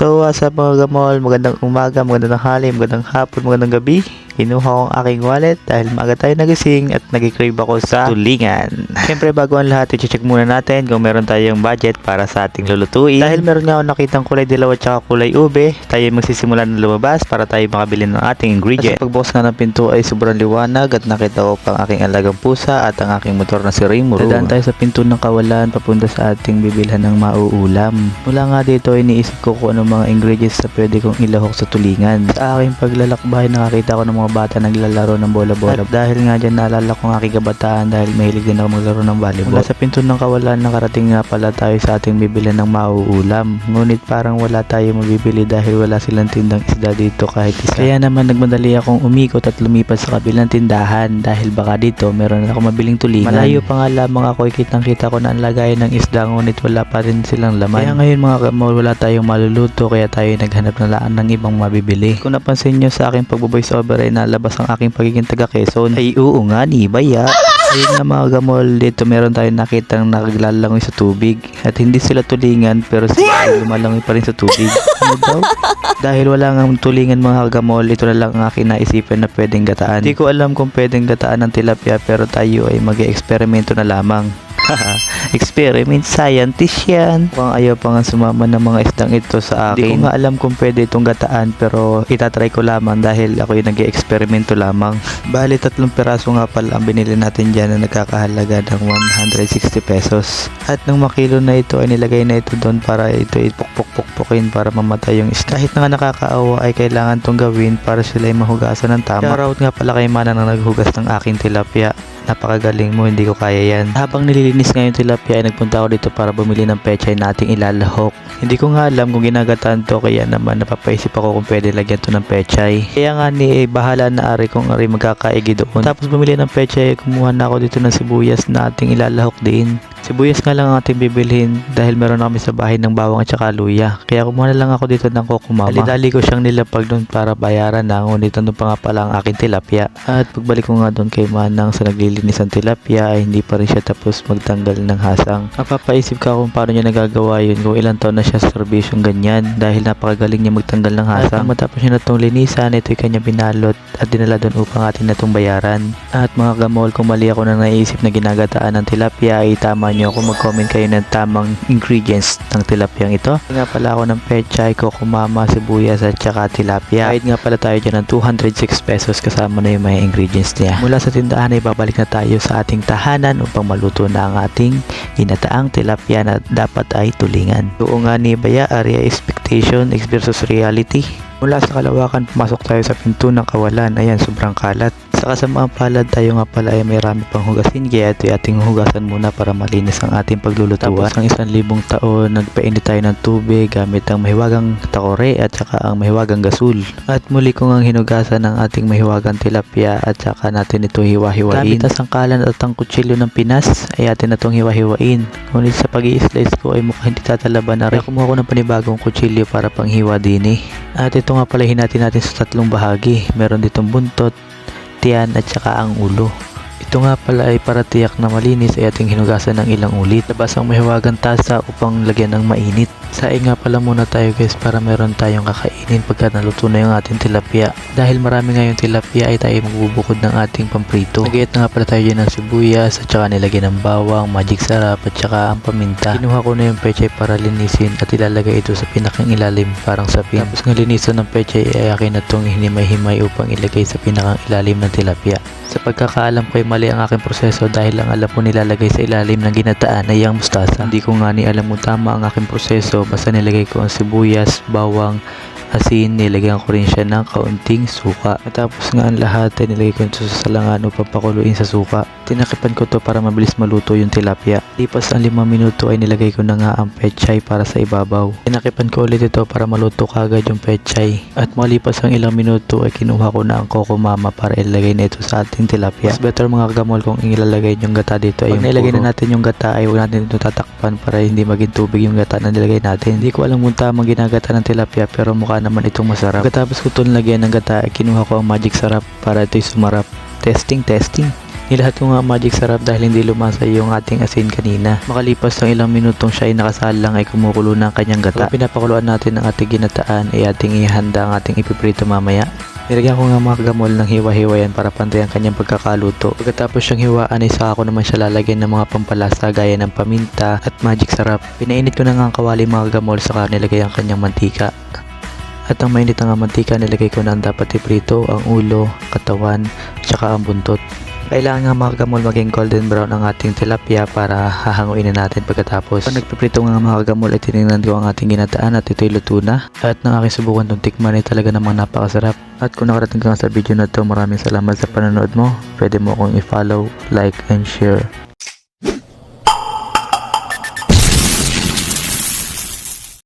So, sa mga gamol, magandang umaga, magandang tanghali, magandang hapon, magandang gabi. Kinuha ko ang aking wallet dahil maaga tayo nagising at nag-crave ako sa tulingan. Siyempre, bago ang lahat, i-check muna natin kung meron tayong budget para sa ating lulutuin. Dahil meron nga ako nakitang kulay dilaw at saka kulay ube, tayo magsisimula na lumabas para tayo makabili ng ating ingredient. At sa pagbukas nga ng pinto ay sobrang liwanag at nakita ko pang aking alagang pusa at ang aking motor na si Rimuru. Dadaan tayo sa pinto ng kawalan papunta sa ating bibilhan ng mauulam. Mula nga dito, iniisip ko kung ano mga ingredients na pwede kong ilahok sa tulingan. Sa aking paglalakbay, nakakita ko ng mga bata naglalaro ng bola-bola. At dahil nga dyan naalala ko ang aking kabataan dahil mahilig din ako maglaro ng volleyball. Mula sa pinto ng kawalan, nakarating nga pala tayo sa ating bibili ng mauulam. Ngunit parang wala tayo mabibili dahil wala silang tindang isda dito kahit isa. Kaya naman nagmadali akong umikot at lumipat sa kabilang tindahan dahil baka dito meron ako mabiling tulingan. Malayo pa nga lamang ako, kitang-kita ko na ang lagayan ng isda ngunit wala pa rin silang laman. Kaya ngayon mga kamol, wala tayong maluluto kaya tayo naghanap na laan ng ibang mabibili. Kung napansin nyo sa aking pag-voice over ay nalabas ang aking pagiging taga Quezon. Ay oo nga ni Baya. Ayun nga mga gamol, dito meron tayong nakitang naglalangoy sa tubig. At hindi sila tulingan pero sila ay lumalangoy pa rin sa tubig. Ano daw? Dahil wala nga tulingan mga gamol, ito na lang ang aking naisipan na pwedeng gataan. Hindi ko alam kung pwedeng gataan ng tilapia pero tayo ay mag-e-eksperimento na lamang. Experiment scientist yan. Mukhang ayaw pa nga sumama ng mga isdang ito sa akin. Hindi ko nga alam kung pwede itong gataan pero itatry ko lamang dahil ako yung nag-e-eksperimento lamang. Bali 3 piraso nga pala ang binili natin dyan na nagkakahalaga ng 160 pesos. At nung makilo na ito ay nilagay na ito doon para ito ipukpuk-pukpukin para mamatay yung isda. Kahit na nga nakakaawa ay kailangan itong gawin para sila ay mahugasan ng tama. Shoutout nga pala kay Mana na naghugas ng aking tilapia. Napakagaling mo, hindi ko kaya yan. Habang nililinis nga yung tilapia ay nagpunta ako dito para bumili ng pechay nating ilalahok. Hindi ko nga alam kung ginagataan to kaya naman napapaisip ako kung pwede lagyan to ng pechay. Kaya nga ni bahala na ari kung ari magkakaigi doon. Tapos bumili ng pechay, kumuha na ako dito ng sibuyas na ating ilalahok din. Sibuyas nga lang ang ating bibilhin dahil meron na kami sa bahay ng bawang at saka luya. Kaya kumuha na lang ako dito ng kokomama. Dali-dali ko siyang nilapag doon para bayaran na. Ngunit ano pa nga pala ang aking tilapia. At pagbalik ko nga doon kay Manang sa naglilinis ng tilapia ay hindi pa rin siya tapos magtanggal ng hasang. Napapaisip ka kung paano niya nagagawa yun kung ilang taon na siya sa serbisyong ganyan dahil napakagaling niya magtanggal ng hasang. At matapos niya na itong linisan, ito'y kanya binalot at dinala doon upang atin na itong bayaran. At mga gamol, kung mali ako na naisip na ginagataan ng tilapia ay tama nyo kung mag-comment kayo ng tamang ingredients ng tilapiyang ito. Nga pala ako ng pechay, kokomama, sibuyas at saka tilapia. Kahit nga pala tayo dyan ng 206 pesos kasama na yung mga ingredients niya. Mula sa tindahan ay babalik na tayo sa ating tahanan upang maluto na ang ating ginataang tilapia na dapat ay tulingan. Oo nga ni Baya, area expectation versus reality. Mula sa Kalawakan, pumasok tayo sa pinto ng kawalan. Ayan, sobrang kalat. Sa kasamaang palad, tayo nga pala ay may rami pang hugasin kaya ito ay ating hugasan muna para malinis ang ating paglulutuan. Tapos ng 1,000 taon, nagpainit tayo ng tubig gamit ang mahiwagang takore at saka ang mahiwagang gasol. At muli ko ngang hinugasan ang ating mahiwagang tilapia at saka natin ito hiwa-hiwain. Gamit ang sangkalan at ang kutsilyo ng Pinas ay atin na itong hiwa-hiwain. Ngunit sa pag-i-slice ko ay mukhang hindi tatalaban na rin. Kaya kumuha ko ng panibagong kutsilyo para panghiwa din eh. At ito nga pala hinati natin sa 3 bahagi. Meron ditong buntot, tiyan at saka ang ulo. Ito nga pala ay para tiyak na malinis ay ating hinugasan ng ilang ulit. Labas ang mahiwagang tasa upang lagyan ng mainit. Saing nga pala muna tayo guys para meron tayong kakainin pagka naluto na yung ating tilapia. Dahil marami nga yung tilapia ay tayo magbubukod ng ating pamprito. Nagayat na nga pala tayo dyan ng sibuyas at saka nilagyan ng bawang, magic sarap at saka ang paminta. Kinuha ko na yung pechay para linisin at ilalagay ito sa pinakang ilalim parang sapin. Tapos ng linisan ng pechay ay akin na itong hinimay-himay upang ilagay sa pinakang ilalim ng tilapia. Sa pagkakaalam ko ay mali ang aking proseso dahil ang alam ko nilalagay sa ilalim ng ginataan ay ang mustasa. Hindi ko nga ni alam kung tama ang aking proseso basta nilagay ko ang sibuyas, bawang, asin, nilagyan ko rin siya ng kaunting suka. Matapos nga ang lahat ay nilagay ko ito sa salangan upang pakuluin sa suka. Tinakipan ko to para mabilis maluto yung tilapia. Lipas ang 5 minuto ay nilagay ko na nga ang pechay para sa ibabaw. Tinakipan ko ulit ito para maluto kagad yung pechay. At malipas ang ilang minuto ay kinuha ko na ang kokomama para ilagay na ito sa ating tilapia. Mas better mga kagamol kung ilalagay yung gata dito ay yung nilagay na natin yung gata ay huwag natin ito tatakpan para hindi maging tubig yung gata na nilagay natin. Hindi ko alam kung tamang ginagata ng tilapia pero mukha naman itong masarap. Pagkatapos ko itong lagyan ng gata, kinuha ko ang magic sarap para ito'y sumarap. Testing. Nilahat ko nga ang magic sarap dahil hindi lumasa yung ating asin kanina. Makalipas ng ilang minutong siya ay nakasalang ay kumukulo na ang kanyang gata. Kung pinapakuluan natin ang ating ginataan ay ating ihanda ang ating ipiprito mamaya. Nilagyan ko nga mga gamol ng hiwa-hiwayan para pantay ang kanyang pagkakaluto. Pagkatapos siyang hiwaan ay saka ko naman siya lalagyan ng mga pampalasa gaya ng paminta at magic sarap. Pinainit ko na nga ang kawali mga gamol saka nilagay ang kanyang mantika. At ang mainit na nga mantika nilagay ko na ang dapat iprito, ang ulo, katawan, at saka ang buntot. Kailangan nga mga gamol maging golden brown ang ating tilapia para hahanguin na natin pagkatapos. Pag nagpiprito nga mga gamol ay tinignan ko ang ating ginataan at ito'y luto na. At nang aking subukan itong tikman ay talaga namang napakasarap. At kung nakarating ka nga sa video na ito, maraming salamat sa panonood mo. Pwede mo akong i-follow, like, and share.